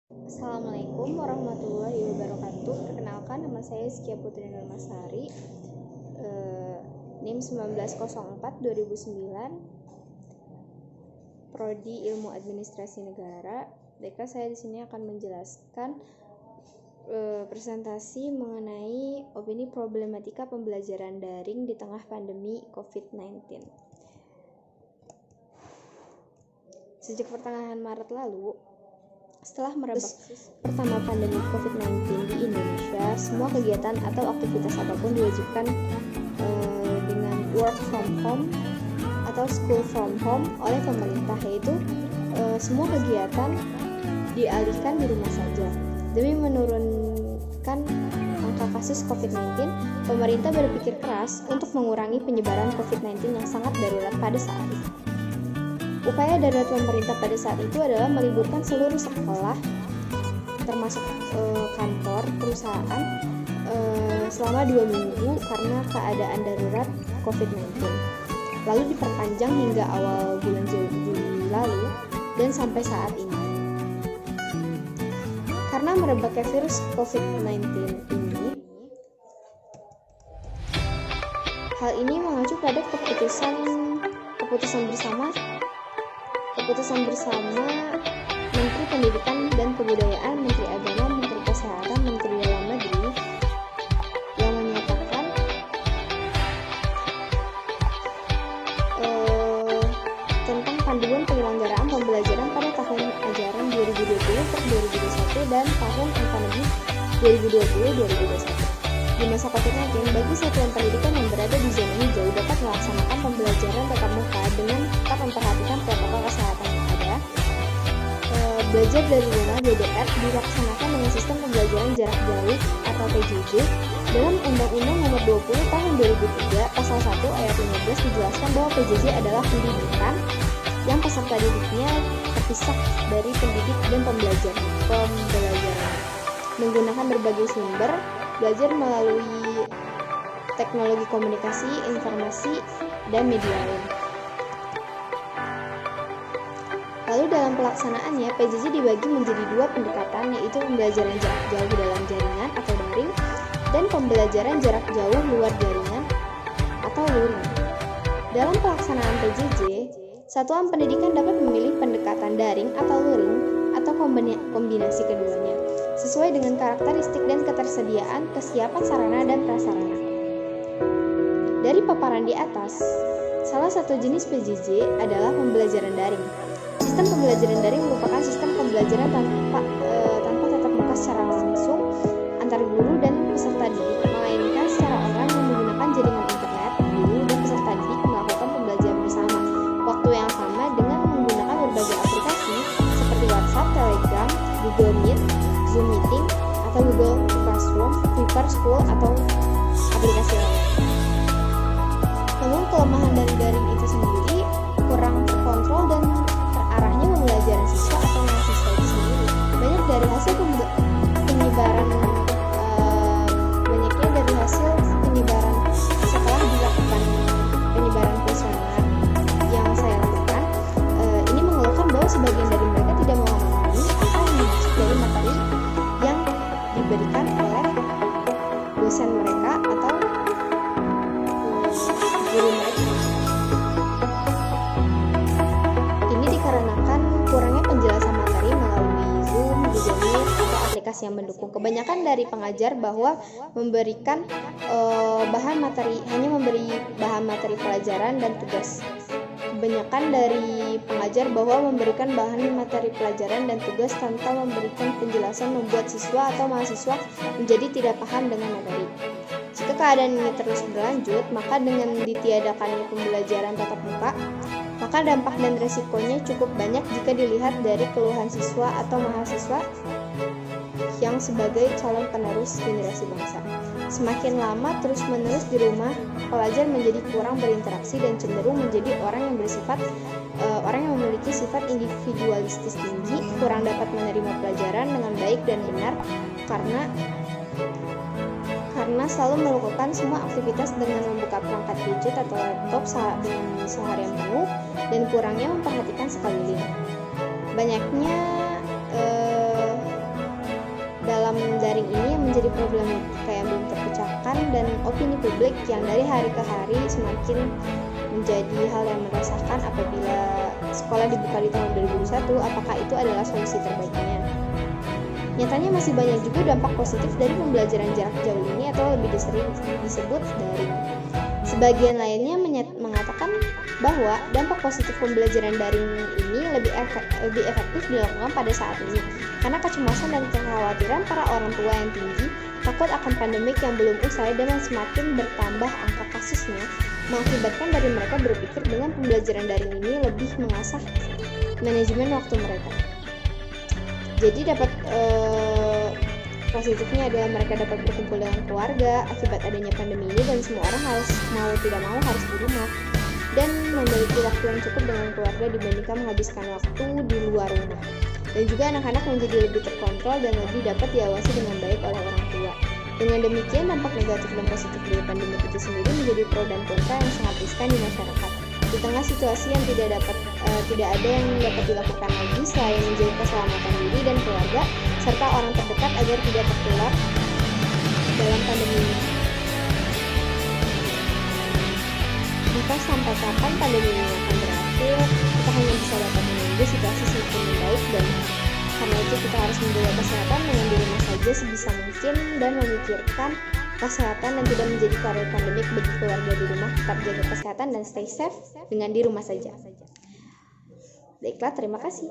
Assalamualaikum warahmatullahi wabarakatuh. Perkenalkan, nama saya Skia Putri Nurmasari, NIM 1904-2009, Prodi Ilmu Administrasi Negara. Baiklah, saya di sini akan menjelaskan presentasi mengenai opini problematika pembelajaran daring di tengah pandemi COVID-19. Sejak pertengahan Maret lalu, setelah merebak pertama pandemi COVID-19 di Indonesia, semua kegiatan atau aktivitas apapun diwajibkan dengan work from home atau school from home oleh pemerintah, yaitu semua kegiatan dialihkan di rumah saja. Demi menurunkan angka kasus COVID-19, pemerintah berpikir keras untuk mengurangi penyebaran COVID-19 yang sangat darurat pada saat itu. Upaya darurat pemerintah pada saat itu adalah meliburkan seluruh sekolah, termasuk kantor, perusahaan, selama 2 minggu karena keadaan darurat COVID-19. Lalu diperpanjang hingga awal bulan Juli lalu dan sampai saat ini. Karena merebaknya virus COVID-19 ini, hal ini mengacu pada keputusan bersama Menteri Pendidikan dan Kebudayaan, Menteri Agama, Menteri Kesehatan, Menteri Dalam Negeri yang menyatakan tentang panduan penyelenggaraan pembelajaran pada tahun ajaran 2020-2021 dan tahun akademik 2020-2021. Di masa COVID-19, bagi satuan pendidikan yang berada di zona hijau dapat melaksanakan pembelajaran tatap muka dengan tetap memperhatikan protokol kesehatan yang ada. Belajar dari rumah (BDR) dilaksanakan dengan sistem pembelajaran jarak jauh atau PJJ. Dalam Undang-Undang Nomor 20 Tahun 2003 Pasal 1 Ayat 15 dijelaskan bahwa PJJ adalah pendidikan yang peserta didiknya terpisah dari pendidik dan pembelajaran. Menggunakan berbagai sumber belajar melalui teknologi komunikasi, informasi, dan media lain. Lalu dalam pelaksanaannya, PJJ dibagi menjadi 2 pendekatan, yaitu pembelajaran jarak jauh dalam jaringan atau daring dan pembelajaran jarak jauh luar jaringan atau luring. Dalam pelaksanaan PJJ, satuan pendidikan dapat memilih pendekatan daring atau luring atau kombinasi keduanya, sesuai dengan karakteristik dan ketersediaan kesiapan sarana dan prasarana. Dari paparan di atas, salah satu jenis PJJ adalah pembelajaran daring. Sistem pembelajaran daring merupakan sistem pembelajaran tanpa tatap muka secara langsung antar guru dan peserta didik, melainkan secara online yang menggunakan jaringan internet. Guru dan peserta didik melakukan pembelajaran bersama waktu yang sama dengan menggunakan berbagai aplikasi seperti WhatsApp, Telegram, Google Meet, Zoom Meeting, atau Google Classroom, Prepare School, atau aplikasi lain. Namun kelemahan dari daring itu sendiri kurang terkontrol dan terarahnya pembelajaran siswa atau mahasiswa itu sendiri. Banyaknya dari hasil penyebaran setelah dilakukan penyebaran kuesioner yang saya lakukan, ini mengeluhkan bahwa sebagian dari mereka tidak memahami apa yang dimaksud dari materi yang diberikan oleh dosen mereka atau guru mereka. Ini dikarenakan kurangnya penjelasan materi melalui Zoom, Google Meet, atau aplikasi yang mendukung. Kebanyakan dari pengajar bahwa memberikan hanya memberi bahan materi pelajaran dan tugas. Kebanyakan dari pengajar bahwa memberikan bahan materi pelajaran dan tugas tanpa memberikan penjelasan membuat siswa atau mahasiswa menjadi tidak paham dengan materi. Jika keadaan ini terus berlanjut, maka dengan ditiadakannya pembelajaran tatap muka, maka dampak dan resikonya cukup banyak jika dilihat dari keluhan siswa atau mahasiswa yang sebagai calon penerus generasi bangsa. Semakin lama terus-menerus di rumah, pelajar menjadi kurang berinteraksi dan cenderung menjadi orang yang memiliki sifat individualistis tinggi, kurang dapat menerima pelajaran dengan baik dan benar karena selalu melakukan semua aktivitas dengan membuka perangkat gadget atau laptop dengan seharian penuh dan kurangnya memperhatikan sekeliling. Banyaknya menjadi problematika yang belum terpecahkan, dan opini publik yang dari hari ke hari semakin menjadi hal yang meresahkan apabila sekolah dibuka di tahun 2021. Apakah itu adalah solusi terbaiknya? Nyatanya masih banyak juga dampak positif dari pembelajaran jarak jauh ini, atau lebih sering disebut daring. Sebagian lainnya mengatakan bahwa dampak positif pembelajaran daring ini lebih efektif dilakukan pada saat ini, karena kecemasan dan kekhawatiran para orang tua yang tinggi, takut akan pandemik yang belum usai dan semakin bertambah angka kasusnya, mengakibatkan dari mereka berpikir dengan pembelajaran daring ini lebih mengasah manajemen waktu mereka. Jadi dapat positifnya adalah mereka dapat berkumpul dengan keluarga akibat adanya pandemi ini, dan semua orang mau tidak mau harus di rumah dan memiliki waktu yang cukup dengan keluarga dibandingkan menghabiskan waktu di luar rumah. Dan juga anak-anak menjadi lebih terkontrol dan lebih dapat diawasi dengan baik oleh orang tua. Dengan demikian, dampak negatif dan positif dari pandemi itu sendiri menjadi pro dan kontra yang sangat riskan di masyarakat. Di tengah situasi yang tidak ada yang dapat dilakukan lagi selain menjaga keselamatan diri dan keluarga serta orang terdekat agar tidak tertular dalam pandemi ini. Maka sampai kapan pandemi ini akan berakhir, kita hanya bisa dapat menunggu situasi semakin membaik, dan karena itu kita harus menjaga kesehatan dengan di rumah saja sebisa mungkin dan memikirkan kesehatan dan tidak menjadi karir pandemik bagi keluarga di rumah. Tetap jaga kesehatan dan stay safe dengan di rumah saja. Baiklah, terima kasih.